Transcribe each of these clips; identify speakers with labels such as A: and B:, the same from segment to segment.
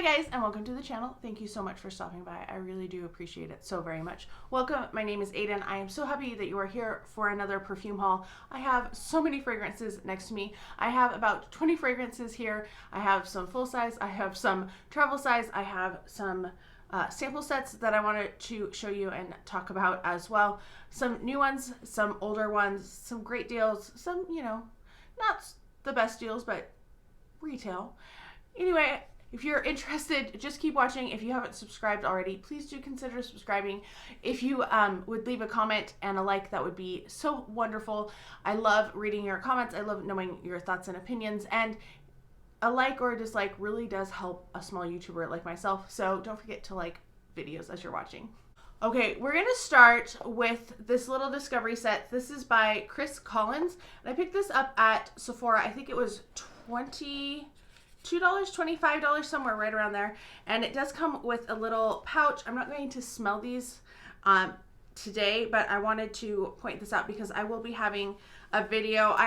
A: guys, and welcome to the channel. Thank you so much for stopping by. I really do appreciate it so very much. Welcome, my name is Aiden. I am so happy that you are here for another perfume haul. I have so many fragrances next to me. I have about 20 fragrances here. I have some full size, I have some travel size, I have some sample sets that I wanted to show you and talk about as well. Some new ones, some older ones, some great deals, some, not the best deals, but retail. Anyway, if you're interested, just keep watching. If you haven't subscribed already, please do consider subscribing. If you would leave a comment and a like, that would be so wonderful. I love reading your comments. I love knowing your thoughts and opinions. And a like or a dislike really does help a small YouTuber like myself. So don't forget to like videos as you're watching. Okay, we're going to start with this little discovery set. This is by Chris Collins. And I picked this up at Sephora. I think it was $22, $25, somewhere right around there. And it does come with a little pouch. I'm not going to smell these today, but I wanted to point this out because I will be having a video.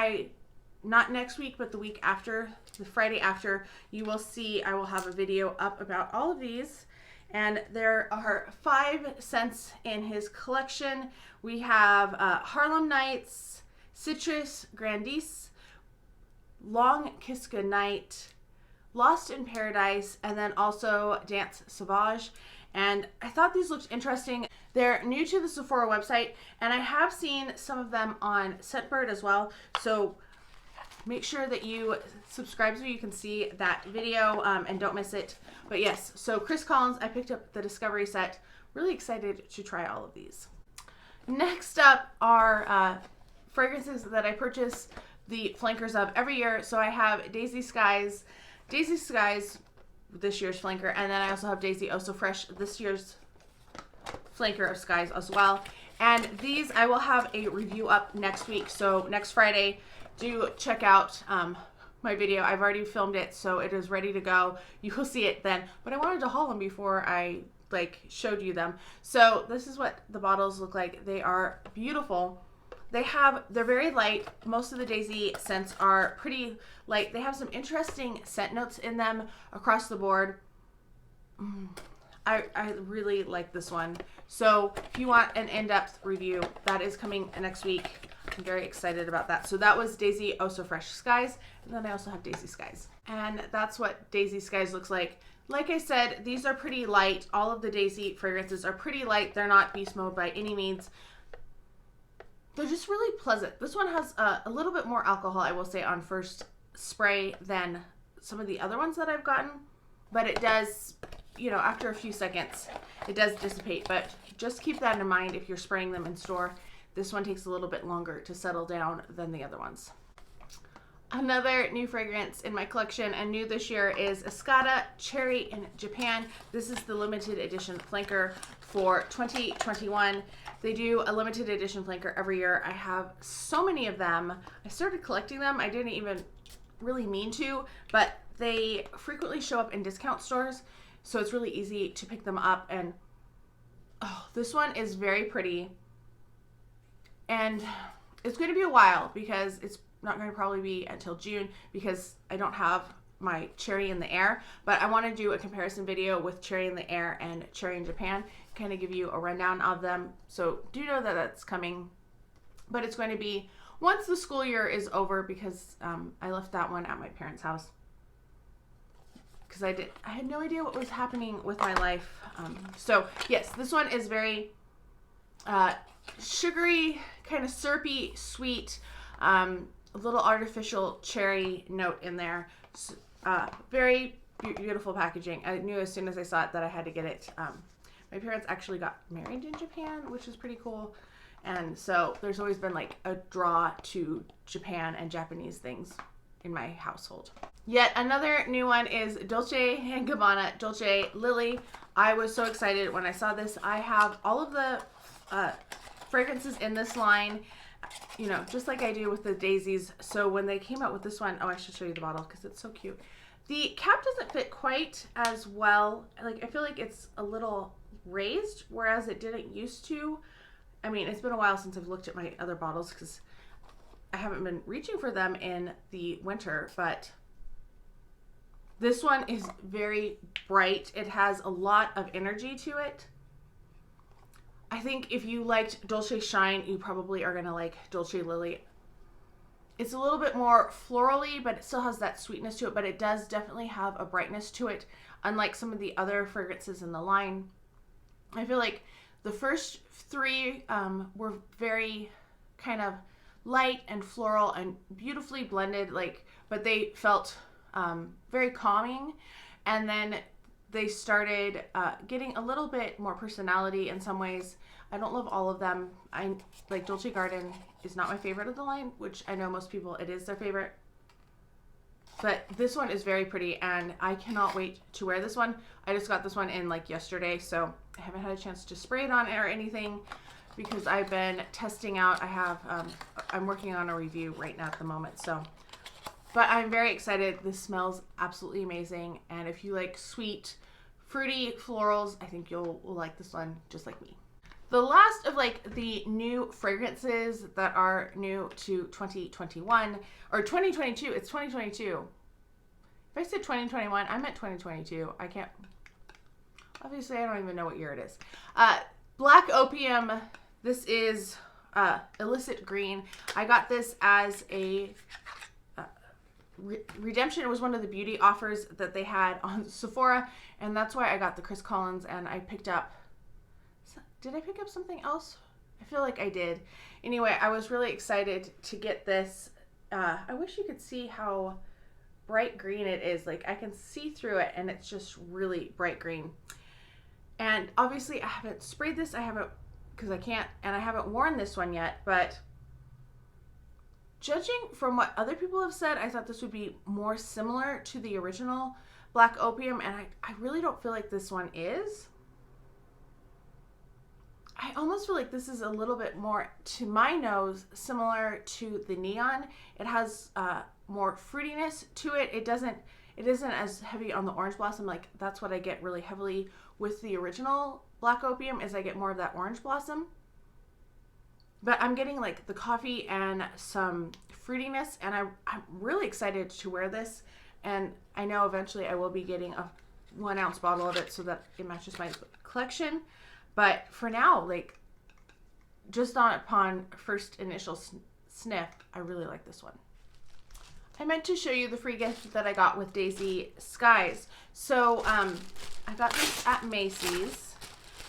A: Not next week, but the week after, the Friday after, you will see I will have a video up about all of these. And there are 5 scents in his collection. We have Harlem Nights, Citrus Grandis, Long Kiss Goodnight, Lost in Paradise, and then also Dance Sauvage. And I thought these looked interesting. They're new to the Sephora website, and I have seen some of them on Scentbird as well. So make sure that you subscribe so you can see that video and don't miss it. But yes, so Chris Collins, I picked up the Discovery set. Really excited to try all of these. Next up are fragrances that I purchase the flankers of every year. So I have Daisy Skies, this year's flanker, and then I also have Daisy Oh So Fresh, this year's flanker of Skies as well. And these I will have a review up next week, so next Friday. Do check out my video. I've already filmed it, so it is ready to go. You will see it then. But I wanted to haul them before I showed you them. So this is what the bottles look like. They are beautiful. They're very light. Most of the Daisy scents are pretty light. They have some interesting scent notes in them across the board. I really like this one. So if you want an in-depth review, that is coming next week. I'm very excited about that. So that was Daisy Oh So Fresh Skies, and then I also have Daisy Skies. And that's what Daisy Skies looks like. Like I said, these are pretty light. All of the Daisy fragrances are pretty light. They're not beast mode by any means. They're just really pleasant. This one has a little bit more alcohol, I will say, on first spray than some of the other ones that I've gotten. But it does, after a few seconds, it does dissipate. But just keep that in mind if you're spraying them in store. This one takes a little bit longer to settle down than the other ones. Another new fragrance in my collection, and new this year, is Escada Cherry in Japan. This is the limited edition flanker for 2021. They do a limited edition flanker every year. I have so many of them. I started collecting them. I didn't even really mean to, but they frequently show up in discount stores, so it's really easy to pick them up. And this one is very pretty. And it's going to be a while because it's not going to probably be until June because I don't have my Cherry in the Air. But I want to do a comparison video with Cherry in the Air and Cherry in Japan, kind of give you a rundown of them. So do know that that's coming. But it's going to be once the school year is over because I left that one at my parents' house. Because I had no idea what was happening with my life. So yes, this one is very sugary, kind of syrupy, sweet, a little artificial cherry note in there. Very beautiful packaging. I knew as soon as I saw it that I had to get it. My parents actually got married in Japan, which is pretty cool. And so there's always been like a draw to Japan and Japanese things in my household. Yet another new one is Dolce & Gabbana Dolce Lily. I was so excited when I saw this. I have all of the fragrances in this line, just like I do with the daisies. So when they came out with this one, I should show you the bottle because it's so cute. The cap doesn't fit quite as well. I feel like it's a little raised, whereas it didn't used to. I mean, it's been a while since I've looked at my other bottles because I haven't been reaching for them in the winter, but This one is very bright. It has a lot of energy to it. I think if you liked Dolce Shine, you probably are going to like Dolce Lily. It's a little bit more florally, but it still has that sweetness to it, but it does definitely have a brightness to it, unlike some of the other fragrances in the line. I feel like the first three were very kind of light and floral and beautifully blended, but they felt very calming. And then they started getting a little bit more personality in some ways. I don't love all of them. I like Dolce Garden is not my favorite of the line, which I know most people, it is their favorite. But this one is very pretty, and I cannot wait to wear this one. I just got this one in like yesterday, so I haven't had a chance to spray it on or anything because I've been testing out. I'm working on a review right now at the moment, so. But I'm very excited. This smells absolutely amazing, and if you like sweet, fruity florals, I think you'll like this one just like me. The last of like the new fragrances that are new to 2021 or 2022, it's 2022. If I said 2021, I meant 2022. I can't, obviously I don't even know what year it is. Black Opium, this is Illicit Green. I got this as a redemption. It was one of the beauty offers that they had on Sephora, and that's why I got the Chris Collins, and I picked up, did I pick up something else? I feel like I did. Anyway, I was really excited to get this. I wish you could see how bright green it is. Like I can see through it and it's just really bright green. And obviously I haven't sprayed this. I haven't, because I can't, and I haven't worn this one yet, but judging from what other people have said, I thought this would be more similar to the original Black Opium, and I really don't feel like this one is. I almost feel like this is a little bit more, to my nose, similar to the Neon. It has more fruitiness to it. It isn't as heavy on the orange blossom. Like that's what I get really heavily with the original Black Opium, is I get more of that orange blossom. But I'm getting like the coffee and some fruitiness, and I'm really excited to wear this. And I know eventually I will be getting a 1 ounce bottle of it so that it matches my collection. But for now, like, just upon first initial sniff, I really like this one. I meant to show you the free gift that I got with Daisy Skies. So I got this at Macy's,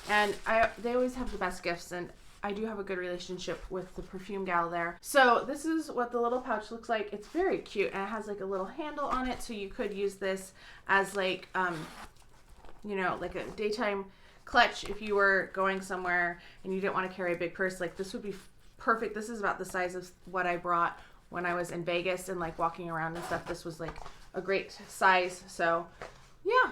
A: and they always have the best gifts, and I do have a good relationship with the perfume gal there. So this is what the little pouch looks like. It's very cute, and it has like a little handle on it, so you could use this as like, like a daytime clutch if you were going somewhere and you didn't want to carry a big purse. Like this would be perfect. This is about the size of what I brought when I was in Vegas and like walking around and stuff. This was like a great size. So yeah,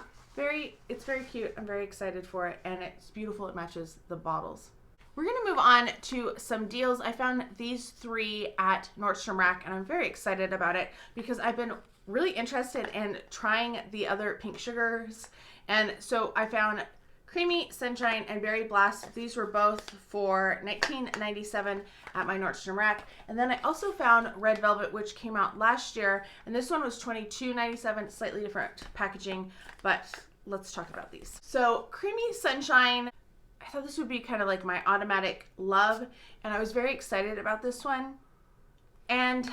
A: it's very cute. I'm very excited for it, and it's beautiful. It matches the bottles. We're going to move on to some deals. I found these 3 at Nordstrom Rack, and I'm very excited about it because I've been really interested in trying the other pink sugars. And so I found Creamy Sunshine and Berry Blast. These were both for $19.97 at my Nordstrom Rack. And then I also found Red Velvet, which came out last year, and this one was $22.97, slightly different packaging, but let's talk about these. So Creamy Sunshine, I thought this would be kind of like my automatic love, and I was very excited about this one. And,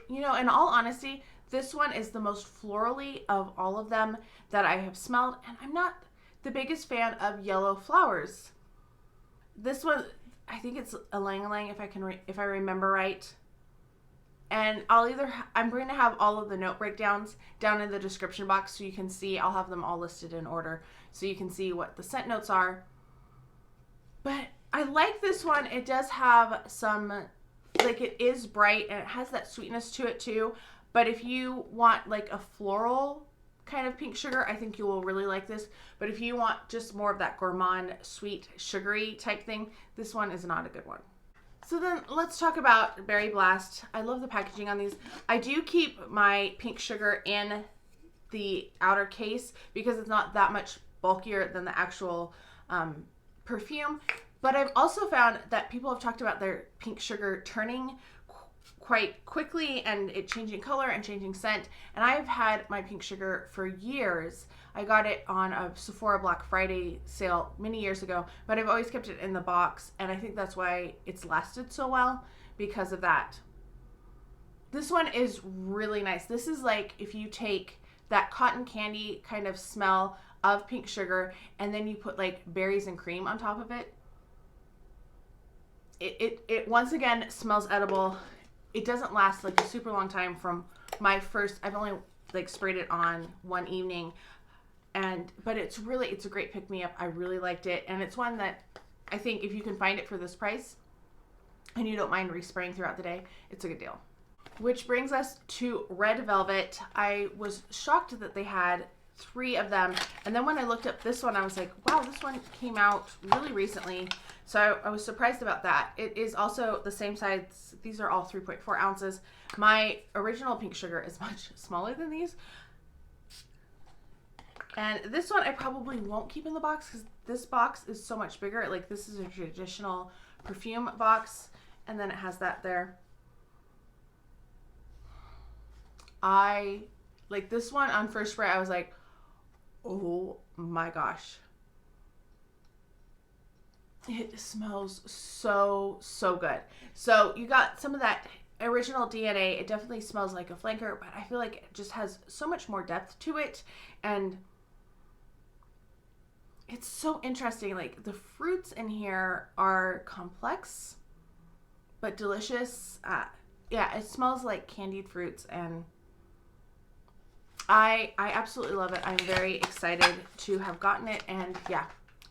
A: in all honesty, this one is the most florally of all of them that I have smelled, and I'm not the biggest fan of yellow flowers. This one, I think it's a Lang if I remember right. And I'm going to have all of the note breakdowns down in the description box so you can see. I'll have them all listed in order so you can see what the scent notes are. But I like this one. It does have some, like, it is bright and it has that sweetness to it too. But if you want like a floral kind of pink sugar, I think you will really like this. But if you want just more of that gourmand, sweet, sugary type thing, this one is not a good one. So then let's talk about Berry Blast. I love the packaging on these. I do keep my pink sugar in the outer case because it's not that much bulkier than the actual perfume. But I've also found that people have talked about their pink sugar turning quite quickly, and it changing color and changing scent. And I've had my pink sugar for years. I got it on a Sephora Black Friday sale many years ago, but I've always kept it in the box, and I think that's why it's lasted so well, because of that. This one is really nice. This is like if you take that cotton candy kind of smell of pink sugar and then you put like berries and cream on top of it. It once again smells edible. It doesn't last like a super long time from my first, I've only like sprayed it on one evening, but it's a great pick-me-up. I really liked it, and it's one that I think if you can find it for this price and you don't mind respraying throughout the day, it's a good deal. Which brings us to Red Velvet. I was shocked that they had 3 of them, and then when I looked up this one, I was like, wow, this one came out really recently, so I was surprised about that. It is also the same size. These are all 3.4 ounces. My original pink sugar is much smaller than these, and this one I probably won't keep in the box because this box is so much bigger. Like, this is a traditional perfume box, and then it has that there. I like this one on first spray. I was like, oh my gosh. It smells so good. So you got some of that original DNA. It definitely smells like a flanker, but I feel like it just has so much more depth to it. And it's so interesting. Like, the fruits in here are complex, but delicious. Yeah, it smells like candied fruits, and I absolutely love it. I'm very excited to have gotten it, and yeah,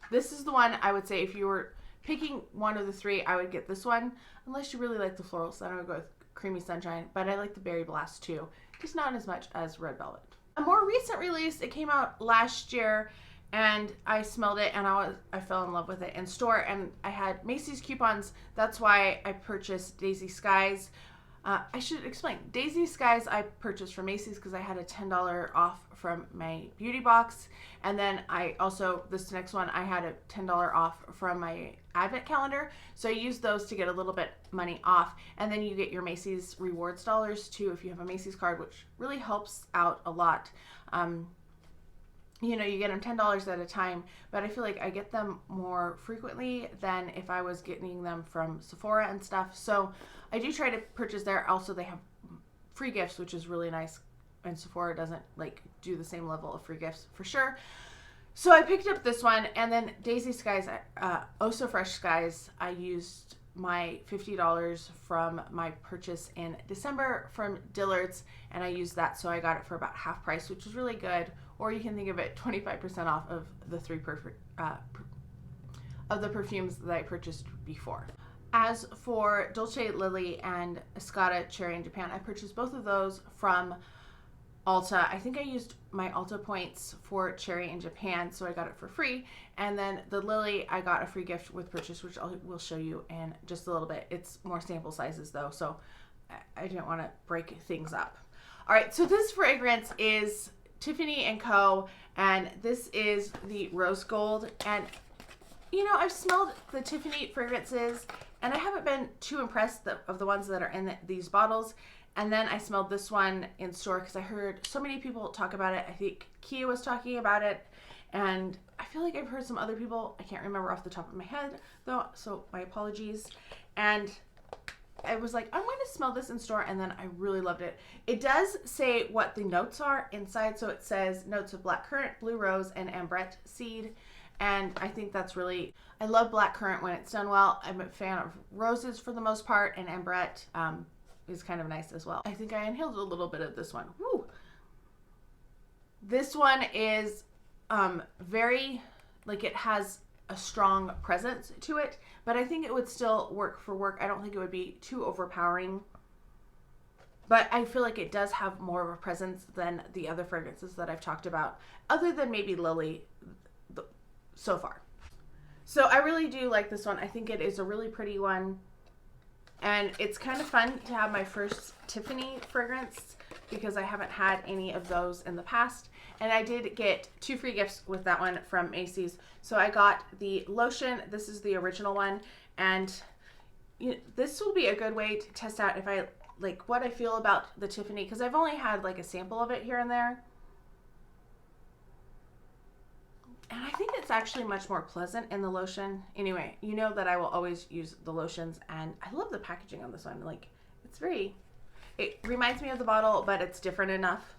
A: this is the one I would say if you were picking one of the 3, I would get this one, unless you really like the florals. Then I would go with Creamy Sunshine, but I like the Berry Blast too, just not as much as Red Velvet. A more recent release, it came out last year, and I smelled it and I fell in love with it in store, and I had Macy's coupons. That's why I purchased Daisy Skies. I should explain. Daisy Skies I purchased from Macy's because I had a $10 off from my beauty box. And then I also, this next one, I had a $10 off from my advent calendar. So I used those to get a little bit money off. And then you get your Macy's rewards dollars too if you have a Macy's card, which really helps out a lot. You know, you get them $10 at a time, but I feel like I get them more frequently than if I was getting them from Sephora and stuff. So I do try to purchase there. Also, they have free gifts, which is really nice, and Sephora doesn't like do the same level of free gifts for sure. So I picked up this one, and then Daisy Skies, Oh So Fresh Skies, I used my $50 from my purchase in December from Dillard's, and I used that, so I got it for about half price, which was really good. Or you can think of it 25% off of the 3 of the perfumes that I purchased before. As for Dolce Lily and Escada Cherry in Japan, I purchased both of those from Ulta. I think I used my Ulta points for Cherry in Japan, so I got it for free. And then the Lily, I got a free gift with purchase, which we'll show you in just a little bit. It's more sample sizes though, so I didn't want to break things up. All right, so this fragrance is Tiffany & Co. and this is the Rose Gold. And you know, I've smelled the Tiffany fragrances and I haven't been too impressed of the ones that are in these bottles. And then I smelled this one in store because I heard so many people talk about it. I think Kia was talking about it, and I feel like I've heard some other people. I can't remember off the top of my head though, so my apologies. And I was like, I'm going to smell this in store, and then I really loved it. It does say what the notes are inside, so it says notes of blackcurrant, blue rose, and ambrette seed. And I think that's really, I love blackcurrant when it's done well. I'm a fan of roses for the most part, and ambrette is kind of nice as well. I think I inhaled a little bit of this one. Woo! This one is very, like, it has a strong presence to it, but I think it would still work for work. I don't think it would be too overpowering, but I feel like it does have more of a presence than the other fragrances that I've talked about, other than maybe Lily so far. So I really do like this one. I think it is a really pretty one, and it's kind of fun to have my first Tiffany fragrance because I haven't had any of those in the past. And I did get 2 free gifts with that one from Macy's. So I got the lotion. This is the original one. And this will be a good way to test out if I like what I feel about the Tiffany, because I've only had like a sample of it here and there. And I think it's actually much more pleasant in the lotion. Anyway, you know that I will always use the lotions, and I love the packaging on this one. Like, it reminds me of the bottle, but it's different enough.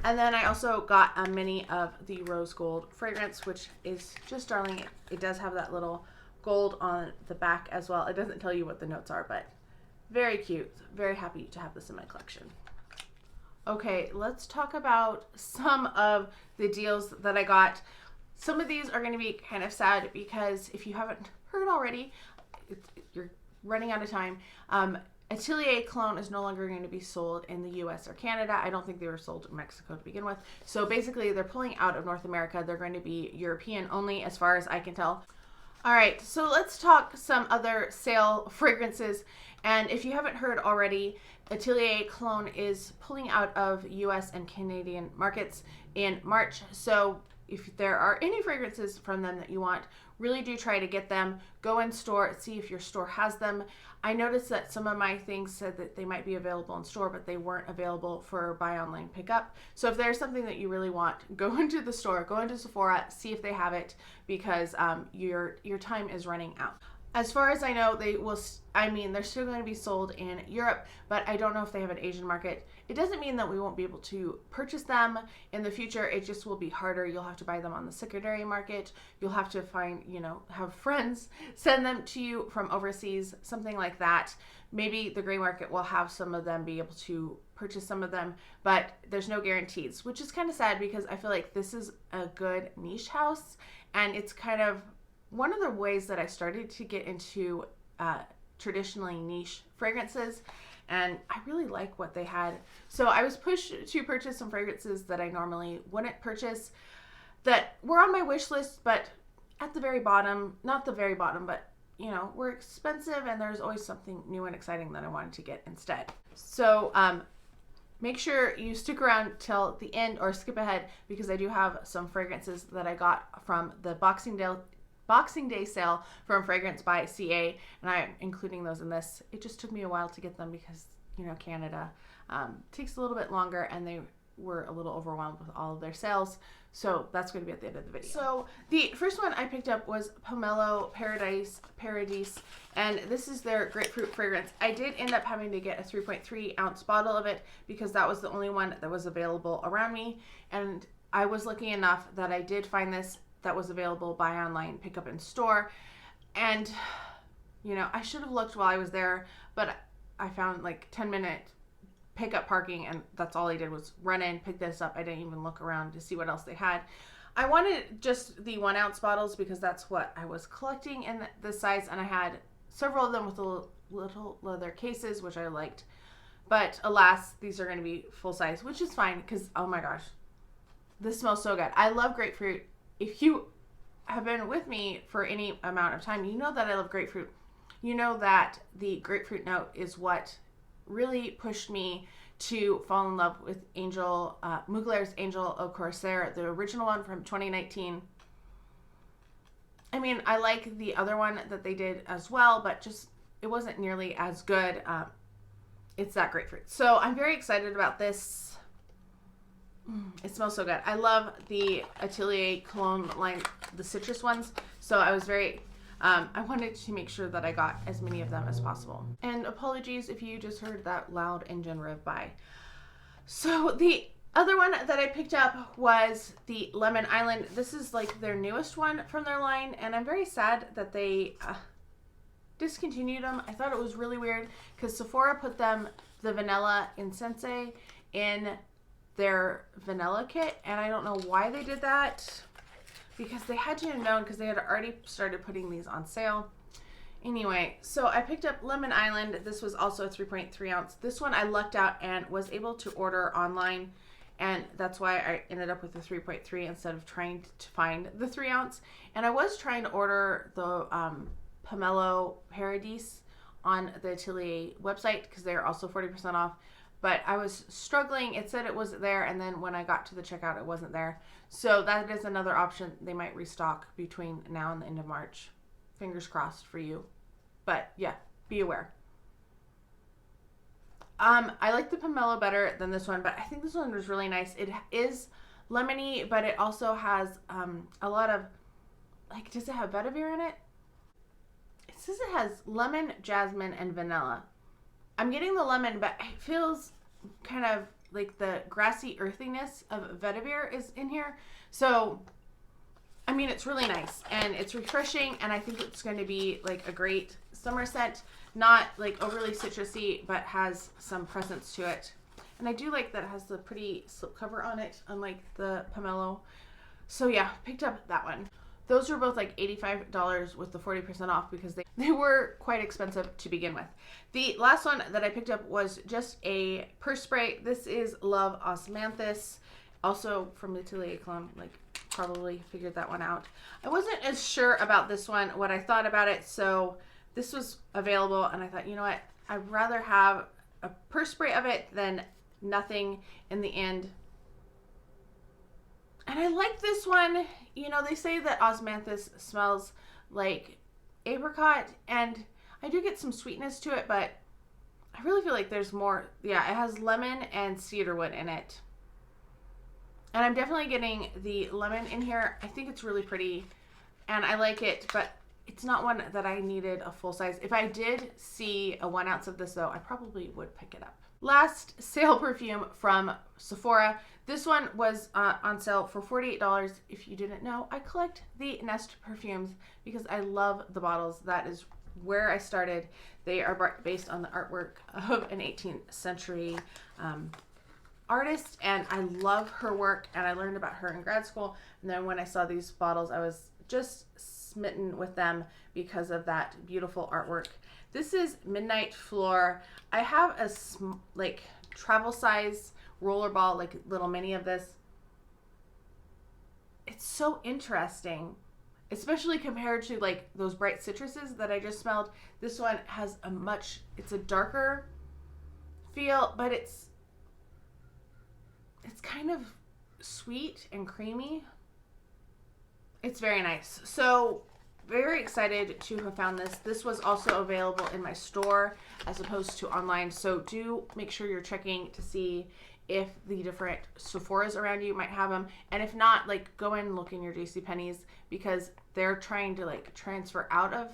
A: And then I also got a mini of the rose gold fragrance, which is just darling. It does have that little gold on the back as well. It doesn't tell you what the notes are, but very cute. Very happy to have this in my collection. Okay, let's talk about some of the deals that I got. Some of these are going to be kind of sad because if you haven't heard already, you're running out of time. Atelier cologne is no longer going to be sold in the US or Canada. I don't think they were sold in Mexico to begin with. So basically they're pulling out of North America. They're going to be European only as far as I can tell. All right, so let's talk some other sale fragrances. And if you haven't heard already, Atelier cologne is pulling out of US and Canadian markets in March. So if there are any fragrances from them that you want, really do try to get them. Go in store, see if your store has them. I noticed that some of my things said that they might be available in store, but they weren't available for buy online pickup. So if there's something that you really want, go into the store, go into Sephora, see if they have it, because your time is running out. As far as I know, they're still going to be sold in Europe, but I don't know if they have an Asian market. It doesn't mean that we won't be able to purchase them in the future. It just will be harder. You'll have to buy them on the secondary market. You'll have to have friends send them to you from overseas, something like that. Maybe the gray market will have some of them be able to purchase some of them, but there's no guarantees, which is kind of sad because I feel like this is a good niche house, and it's kind of one of the ways that I started to get into traditionally niche fragrances, and I really like what they had. So I was pushed to purchase some fragrances that I normally wouldn't purchase that were on my wish list, but at the very bottom, not the very bottom, but were expensive, and there's always something new and exciting that I wanted to get instead. So make sure you stick around till the end or skip ahead, because I do have some fragrances that I got from the Boxing Day sale from Fragrance by CA, and I'm including those in this. It just took me a while to get them because Canada takes a little bit longer, and they were a little overwhelmed with all of their sales, so that's going to be at the end of the video. So the first one I picked up was Pomelo Paradis, and this is their grapefruit fragrance. I did end up having to get a 3.3 ounce bottle of it because that was the only one that was available around me, and I was lucky enough that I did find this that was available buy online, pick up in store. And I should have looked while I was there, but I found like 10-minute pickup parking, and that's all I did was run in, pick this up. I didn't even look around to see what else they had. I wanted just the 1 ounce bottles because that's what I was collecting in this size, and I had several of them with little leather cases, which I liked. But alas, these are going to be full size, which is fine because, oh my gosh, this smells so good. I love grapefruit. If you have been with me for any amount of time, you know that I love grapefruit. You know that the grapefruit note is what really pushed me to fall in love with Mugler's Angel Au Corsair, the original one from 2019. I mean, I like the other one that they did as well, but just it wasn't nearly as good. It's that grapefruit. So I'm very excited about this. It smells so good. I love the Atelier cologne line, the citrus ones. So I was I wanted to make sure that I got as many of them as possible. And apologies if you just heard that loud engine rev by. So the other one that I picked up was the Lemon Island. This is like their newest one from their line, and I'm very sad that they discontinued them. I thought it was really weird because Sephora put them, the vanilla incense, in their vanilla kit, and I don't know why they did that, because they had to have known, because they had already started putting these on sale. Anyway, so I picked up Lemon Island. This was also a 3.3 ounce. This one I lucked out and was able to order online, and that's why I ended up with the 3.3 instead of trying to find the 3 ounce. And I was trying to order the Pomelo Paradis on the Atelier website because they're also 40% off. But I was struggling. It said it was there, and then when I got to the checkout, it wasn't there. So that is another option. They might restock between now and the end of March. Fingers crossed for you. But yeah, be aware. I like the Pomelo better than this one, but I think this one was really nice. It is lemony, but it also has a lot of, like, does it have vetiver in it? It says it has lemon, jasmine, and vanilla. I'm getting the lemon, but it feels kind of like the grassy earthiness of vetiver is in here. So, I mean, it's really nice and it's refreshing, and I think it's going to be like a great summer scent. Not like overly citrusy, but has some presence to it. And I do like that it has the pretty slip cover on it, unlike the Pomelo. So yeah, picked up that one. Those were both like $85 with the 40% off because they were quite expensive to begin with. The last one that I picked up was just a purse spray. This is Love Osmanthus, also from the Atelier Cologne, like probably figured that one out. I wasn't as sure about this one, what I thought about it, so this was available and I thought, you know what, I'd rather have a purse spray of it than nothing in the end. And I like this one. You know, they say that Osmanthus smells like apricot, and I do get some sweetness to it, but I really feel like there's more. Yeah, it has lemon and cedarwood in it. And I'm definitely getting the lemon in here. I think it's really pretty and I like it, but it's not one that I needed a full size. If I did see a 1 ounce of this though, I probably would pick it up. Last sale perfume from Sephora. This one was on sale for $48. If you didn't know, I collect the Nest perfumes because I love the bottles. That is where I started. They are based on the artwork of an 18th century artist, and I love her work, and I learned about her in grad school. And then when I saw these bottles, I was just smitten with them because of that beautiful artwork. This is Midnight Fleur. I have a like travel size rollerball, like little mini of this. It's so interesting, especially compared to like those bright citruses that I just smelled. This one has it's a darker feel, but it's kind of sweet and creamy. It's very nice. So very excited to have found this. This was also available in my store as opposed to online. So do make sure you're checking to see if the different Sephoras around you might have them. And if not, like go in and look in your JCPenney's because they're trying to like transfer out of,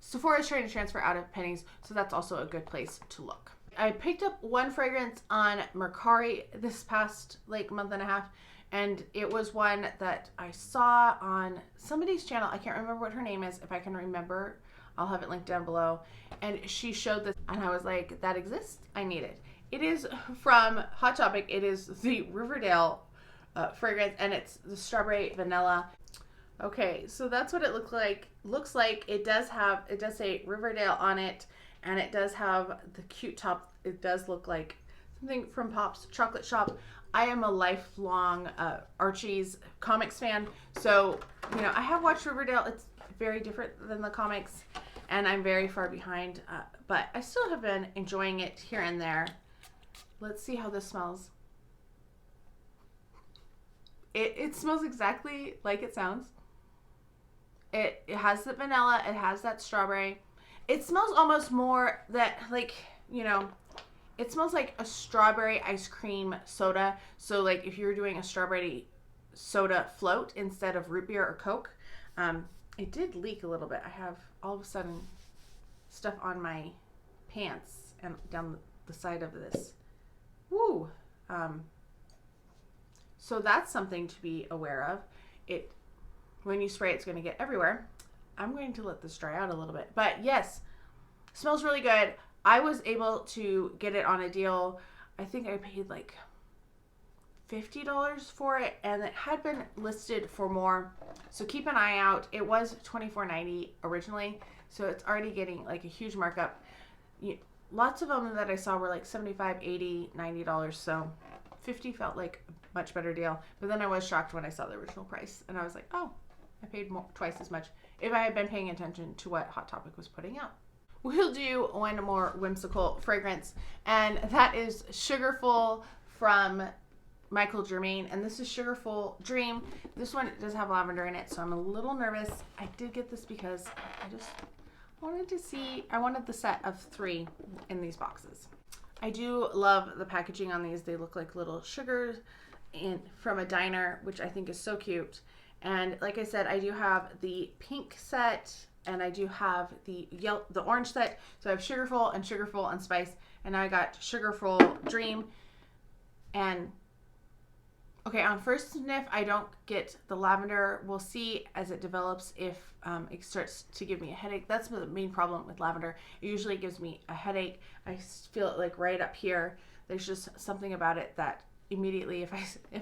A: Sephora's trying to transfer out of Penny's. So that's also a good place to look. I picked up one fragrance on Mercari this past like month and a half. And it was one that I saw on somebody's channel. I can't remember what her name is. If I can remember, I'll have it linked down below. And she showed this and I was like, that exists? I need it. It is from Hot Topic. It is the Riverdale fragrance, and it's the strawberry vanilla. Okay, so that's what it looks like. It does say Riverdale on it, and it does have the cute top. It does look like something from Pop's Chocolate Shop. I am a lifelong Archie's comics fan, so you know I have watched Riverdale. It's very different than the comics, and I'm very far behind, but I still have been enjoying it here and there. Let's see how this smells. It smells exactly like it sounds. It has the vanilla. It has that strawberry. It smells almost more that like, you know, it smells like a strawberry ice cream soda. So like if you're doing a strawberry soda float instead of root beer or Coke. It did leak a little bit. I have all of a sudden stuff on my pants and down the side of this. Woo! So that's something to be aware of. When you spray, it's going to get everywhere. I'm going to let this dry out a little bit. But yes, smells really good. I was able to get it on a deal. I think I paid like $50 for it, and it had been listed for more. So keep an eye out. It was $24.90 originally, so it's already getting like a huge markup. Lots of them that I saw were like $75, $80, $90. So $50 felt like a much better deal. But then I was shocked when I saw the original price, and I was like, oh, I paid twice as much if I had been paying attention to what Hot Topic was putting out. We'll do one more whimsical fragrance, and that is Sugarful from Michael Germain, and this is Sugarful Dream. This one does have lavender in it, so I'm a little nervous. I did get this because I wanted the set of 3 in these boxes. I do love the packaging on these. They look like little sugars from a diner, which I think is so cute. And like I said, I do have the pink set and I do have the orange set. So I have Sugarful and Spice. And now I got Sugarful Dream. And okay, on first sniff, I don't get the lavender. We'll see as it develops if it starts to give me a headache. That's the main problem with lavender. It usually gives me a headache. I feel it like right up here. There's just something about it that immediately, if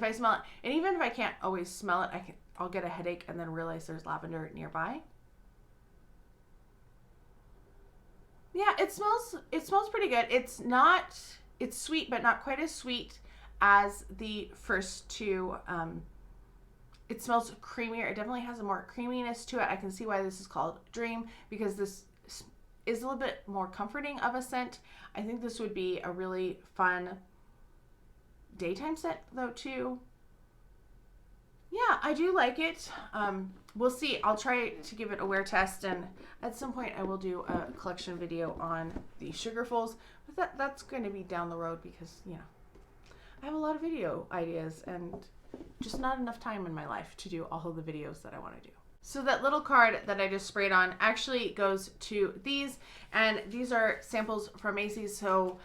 A: I smell it, and even if I can't always smell it, I'll get a headache and then realize there's lavender nearby. Yeah, it smells pretty good. It's sweet, but not quite as sweet as the first 2. It smells creamier. It definitely has a more creaminess to it. I can see why this is called Dream, because this is a little bit more comforting of a scent. I think this would be a really fun daytime scent though too. Yeah, I do like it. We'll see. I'll try to give it a wear test, and at some point I will do a collection video on the Sugarfuls, but that's going to be down the road because, you know, I have a lot of video ideas and just not enough time in my life to do all of the videos that I want to do. So that little card that I just sprayed on actually goes to these, and these are samples from Macy's. So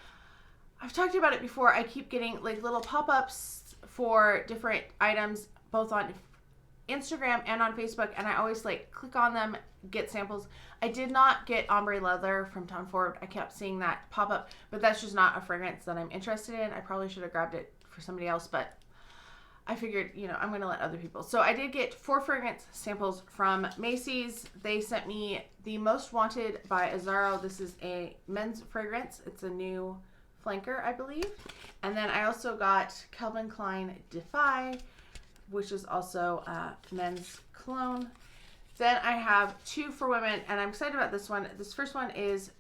A: I've talked about it before. I keep getting like little pop-ups for different items, both on Instagram and on Facebook, and I always like click on them, get samples. I did not get ombre leather from Tom Ford. I kept seeing that pop up, but that's just not a fragrance that I'm interested in. I probably should have grabbed it for somebody else, but I figured, you know, I'm going to let other people. So I did get 4 fragrance samples from Macy's. They sent me the Most Wanted by Azzaro. This is a men's fragrance. It's a new flanker, I believe. And then I also got Calvin Klein Defy, which is also a men's cologne. Then I have 2 for women, and I'm excited about this one. This first one is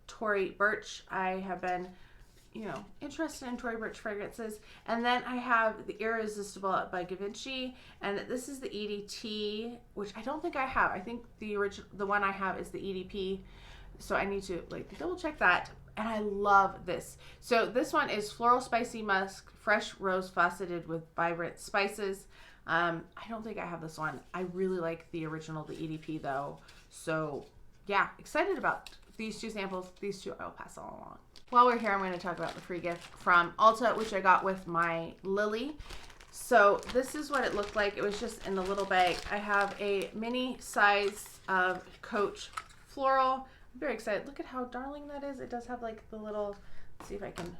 A: Tory Burch. I have been, you know, interested in Tory Burch fragrances. And then I have the Irresistible by Givenchy, and this is the EDT, which I don't think I have. I think the one I have is the EDP, so I need to like double check that. And I love this. So this one is Floral Spicy Musk, Fresh Rose Faceted with Vibrant Spices. I don't think I have this one. I really like the original, the EDP though. So yeah, excited about these 2 samples. These 2 I'll pass along. While we're here, I'm going to talk about the free gift from Ulta, which I got with my Lily. So this is what it looked like. It was just in the little bag. I have a mini size of Coach Floral. I'm very excited. Look at how darling that is. It does have like the little, let's see if I can,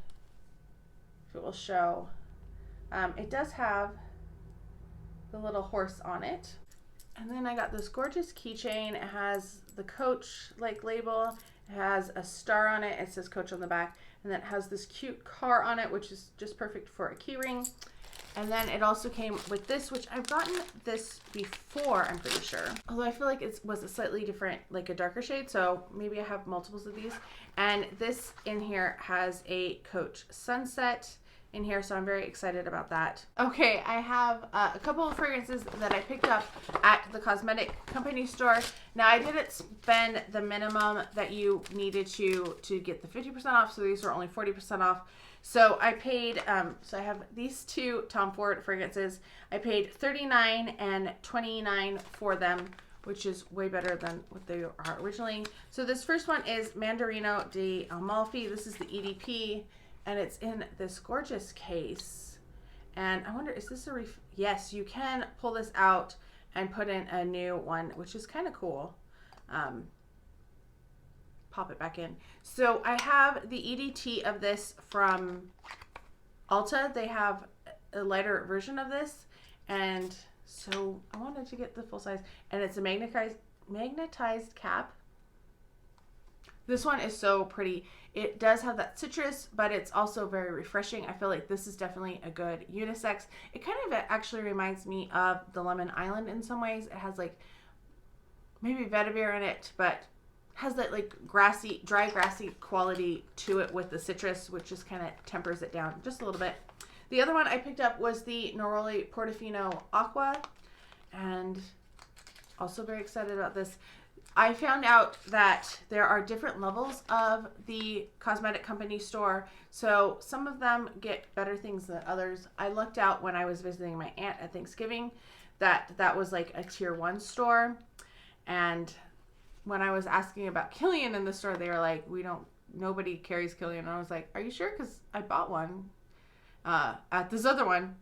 A: if it will show. It does have the little horse on it. And then I got this gorgeous keychain. It has the Coach like label. It has a star on it. It says Coach on the back. And then it has this cute car on it, which is just perfect for a key ring. And then it also came with this, which I've gotten this before, I'm pretty sure. Although I feel like it was a slightly different, like a darker shade. So maybe I have multiples of these. And this in here has a Coach Sunset in here, so I'm very excited about that. Okay, I have a couple of fragrances that I picked up at the cosmetic company store. Now I didn't spend the minimum that you needed to get the 50% off, so these are only 40% off. So I paid, so I have these 2 Tom Ford fragrances. I paid $39 and $29 for them, which is way better than what they are originally. So this first one is Mandarino di Amalfi. This is the EDP. And it's in this gorgeous case. And I wonder, is this a yes, you can pull this out and put in a new one, which is kind of cool. Pop it back in. So I have the EDT of this from Ulta. They have a lighter version of this. And so I wanted to get the full size. And it's a magnetized cap. This one is so pretty. It does have that citrus, but it's also very refreshing. I feel like this is definitely a good unisex. It kind of actually reminds me of the Lemon Island in some ways. It has like maybe vetiver in it, but has that like grassy, dry grassy quality to it with the citrus, which just kind of tempers it down just a little bit. The other one I picked up was the Neroli Portofino Acqua, and also very excited about this. I found out that there are different levels of the cosmetic company store. So some of them get better things than others. I looked out when I was visiting my aunt at Thanksgiving that was like a tier 1 store. And when I was asking about Killian in the store, they were like, nobody carries Killian. And I was like, are you sure? Because I bought one at this other one.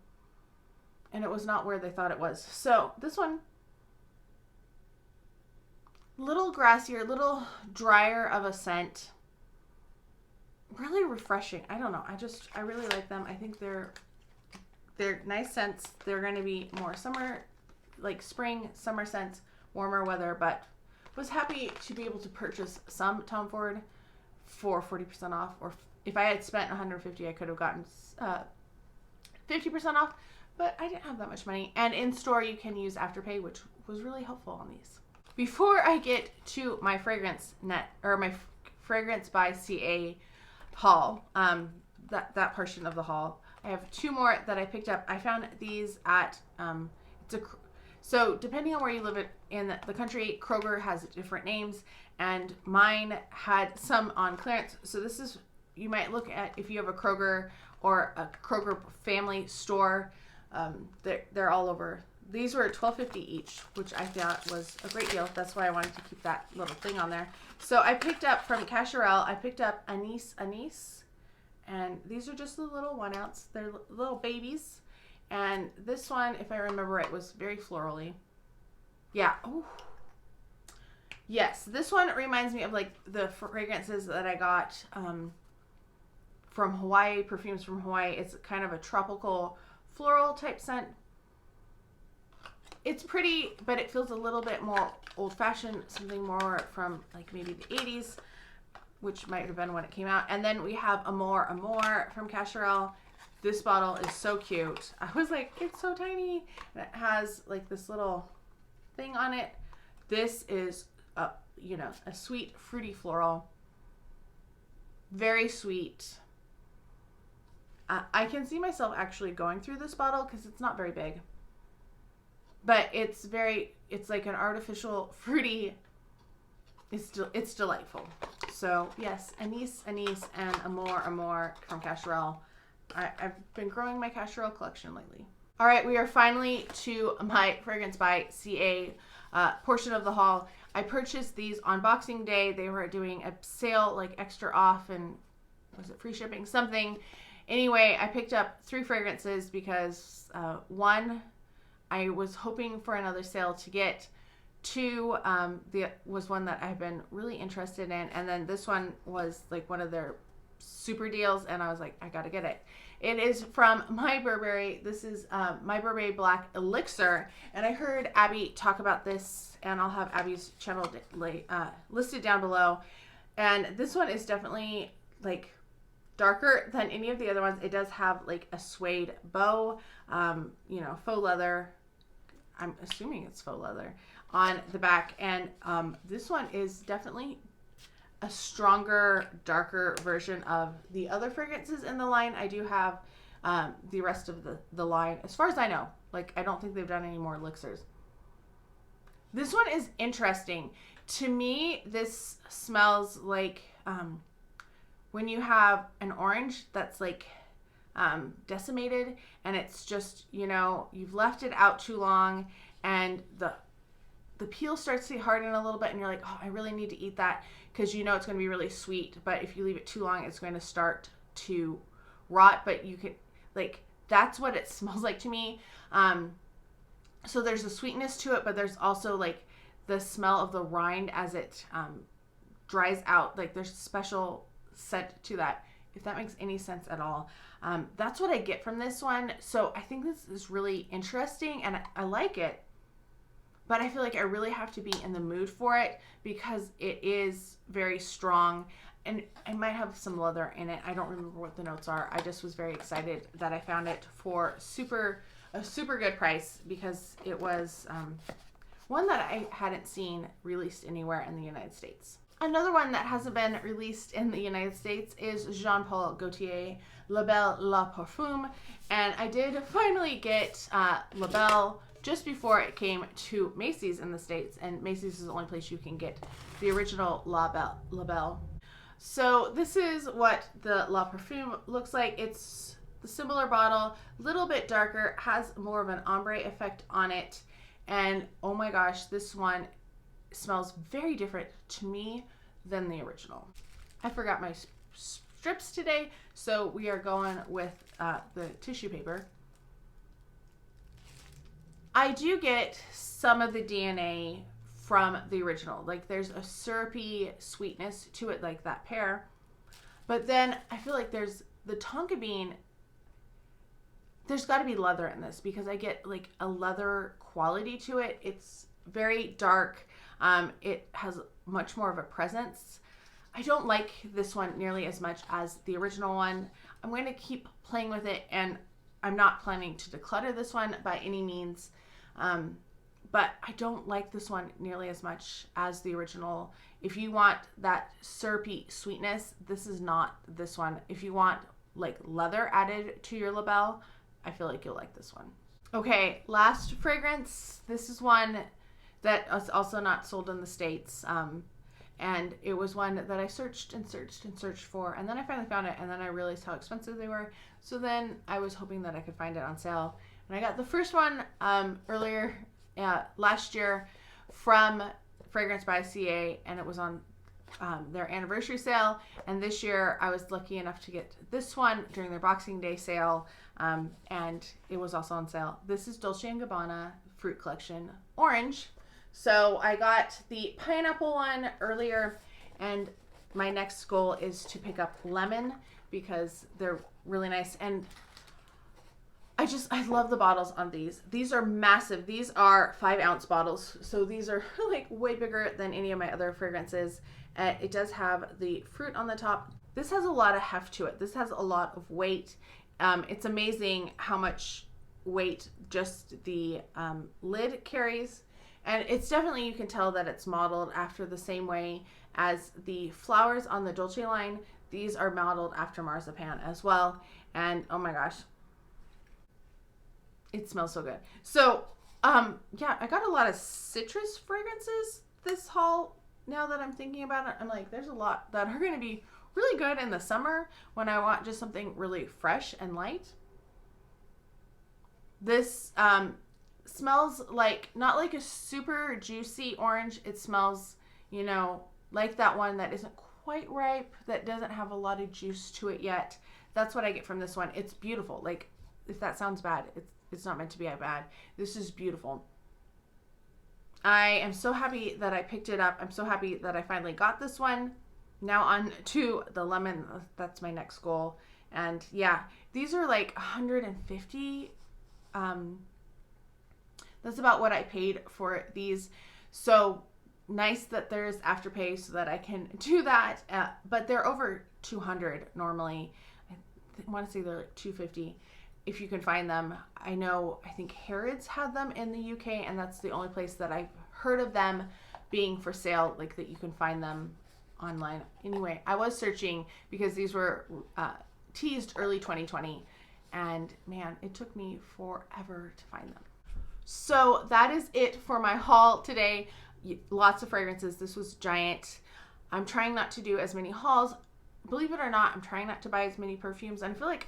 A: And it was not where they thought it was. So this one, little grassier, little drier of a scent. Really refreshing. I don't know. I really like them. I think they're nice scents. They're going to be more summer, like spring, summer scents, warmer weather, but was happy to be able to purchase some Tom Ford for 40% off. Or if I had spent $150, I could have gotten 50% off, but I didn't have that much money. And in store, you can use Afterpay, which was really helpful on these. Before I get to my fragrance my fragrance by CA haul, that portion of the haul, I have 2 more that I picked up. I found these at so depending on where you live in the country, Kroger has different names, and mine had some on clearance. So this is, you might look at if you have a Kroger or a Kroger family store. They're all over. These were $12.50 each, which I thought was a great deal. That's why I wanted to keep that little thing on there. So I picked up from Cacheral, I picked up Anais. And these are just the little 1 ounce. They're little babies. And this one, if I remember right, was very florally. Yeah. Ooh. Yes, this one reminds me of like the fragrances that I got from Hawaii, perfumes from Hawaii. It's kind of a tropical floral type scent. It's pretty, but it feels a little bit more old-fashioned, something more from like maybe the 80s, which might have been when it came out. And then we have Amor from Cacheral. This bottle is so cute. I was like, it's so tiny. And it has like this little thing on it. This is a sweet, fruity floral. Very sweet. I can see myself actually going through this bottle because it's not very big. But it's like an artificial fruity. It's delightful. So yes, Anais, and Amor from Cacheral. I've been growing my Cacheral collection lately. All right, we are finally to my fragrance by CA portion of the haul. I purchased these on Boxing Day. They were doing a sale, like extra off, and was it free shipping? Something. Anyway, I picked up 3 fragrances because 1, I was hoping for another sale to get. 2 was one that I've been really interested in, and then this one was like one of their super deals, and I was like, I gotta get it. It is from My Burberry. This is My Burberry Black Elixir, and I heard Abby talk about this, and I'll have Abby's channel listed down below. And this one is definitely like darker than any of the other ones. It does have like a suede bow, faux leather. I'm assuming it's faux leather on the back. And this one is definitely a stronger, darker version of the other fragrances in the line. I do have the rest of the line, as far as I know. Like, I don't think they've done any more elixirs. This one is interesting. To me, this smells like when you have an orange that's like decimated, and it's just, you've left it out too long, and the peel starts to harden a little bit, and you're like, oh, I really need to eat that, because it's going to be really sweet. But if you leave it too long, it's going to start to rot. But you can, that's what it smells like to me. So there's a sweetness to it, but there's also like the smell of the rind as it dries out. Like, there's a special scent to that, if that makes any sense at all. That's what I get from this one. So I think this is really interesting, and I like it. But I feel like I really have to be in the mood for it, because it is very strong, and I might have some leather in it. I don't remember what the notes are. I just was very excited that I found it for a super good price, because it was one that I hadn't seen released anywhere in the United States. Another one that hasn't been released in the United States is Jean Paul Gaultier La Belle La Parfume, and I did finally get La Belle just before it came to Macy's in the States, and Macy's is the only place you can get the original La Belle. So this is what the La Perfume looks like. It's the similar bottle, a little bit darker, has more of an ombre effect on it, and oh my gosh, this one smells very different to me than the original. I forgot my strips today, so we are going with the tissue paper. I do get some of the DNA from the original. Like there's a syrupy sweetness to it, like that pear. But then I feel like there's the tonka bean. There's got to be leather in this because I get like a leather quality to it. It's very dark. It has much more of a presence. I don't like this one nearly as much as the original one. I'm going to keep playing with it, and I'm not planning to declutter this one by any means. But I don't like this one nearly as much as the original. If you want that syrupy sweetness, this is not this one. If you want like leather added to your La Belle, I feel like you'll like this one. Okay, last fragrance. This is one that is also not sold in the States. And it was one that I searched and searched and searched for, and then I finally found it, and then I realized how expensive they were. So then I was hoping that I could find it on sale. And I got the first one earlier last year from Fragrance by CA, and it was on their anniversary sale. And this year I was lucky enough to get this one during their Boxing Day sale, and it was also on sale. This is Dolce & Gabbana Fruit Collection Orange. So I got the pineapple one earlier, and my next goal is to pick up lemon because they're really nice. And I love the bottles on these. These are massive. These are 5-ounce bottles. So these are like way bigger than any of my other fragrances. It does have the fruit on the top. This has a lot of heft to it. This has a lot of weight. It's amazing how much weight just the lid carries. And it's definitely, you can tell that it's modeled after the same way as the flowers on the Dolce line. These are modeled after marzipan as well. And oh my gosh, it smells so good. So yeah, I got a lot of citrus fragrances this haul. Now that I'm thinking about it, I'm like, there's a lot that are going to be really good in the summer when I want just something really fresh and light. This smells like, not like a super juicy orange. It smells, you know, like that one that isn't quite ripe, that doesn't have a lot of juice to it yet. That's what I get from this one. It's beautiful. Like, if that sounds bad, it's not meant to be bad. This is beautiful. I am so happy that I picked it up. I'm so happy that I finally got this one. Now on to the lemon. That's my next goal. And yeah, these are like 150. That's about what I paid for these. So nice that there's Afterpay so that I can do that. But they're over 200 normally. I want to say they're like 250 if you can find them. I think Harrods had them in the UK, and that's the only place that I've heard of them being for sale, like that you can find them online. Anyway, I was searching because these were teased early 2020, and man, it took me forever to find them. So that is it for my haul today. Lots of fragrances. This was giant. I'm trying not to do as many hauls. Believe it or not, I'm trying not to buy as many perfumes. And I feel like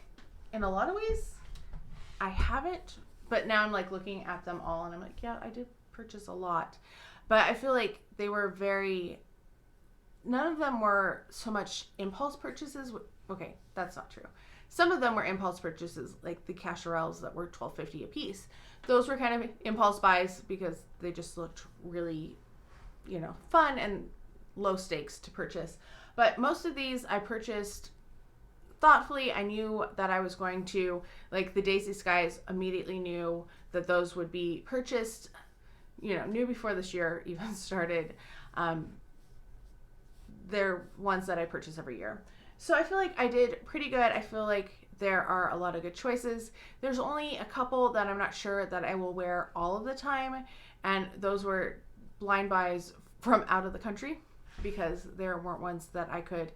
A: in a lot of ways I haven't, but now I'm like looking at them all and I'm like, yeah, I did purchase a lot. But I feel like they were none of them were so much impulse purchases. Okay, that's not true. Some of them were impulse purchases, like the Cacherals that were $12.50 a piece. Those were kind of impulse buys because they just looked really, fun and low stakes to purchase. But most of these I purchased thoughtfully. I knew that I was going to, like the Daisy Skies, immediately knew that those would be purchased, knew before this year even started. They're ones that I purchase every year. So I feel like I did pretty good. I feel like there are a lot of good choices. There's only a couple that I'm not sure that I will wear all of the time, and those were blind buys from out of the country because there weren't ones that I could,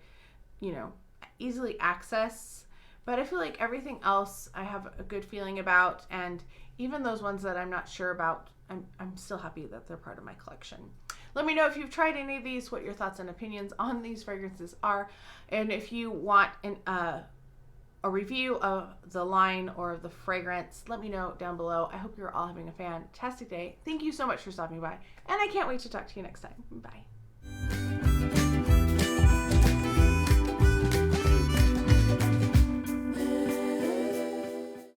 A: easily access. But I feel like everything else I have a good feeling about, and even those ones that I'm not sure about, I'm still happy that they're part of my collection. Let me know if you've tried any of these, what your thoughts and opinions on these fragrances are, and if you want a review of the line or the fragrance, let me know down below. I hope you're all having a fantastic day. Thank you so much for stopping by, and I can't wait to talk to you next time. Bye.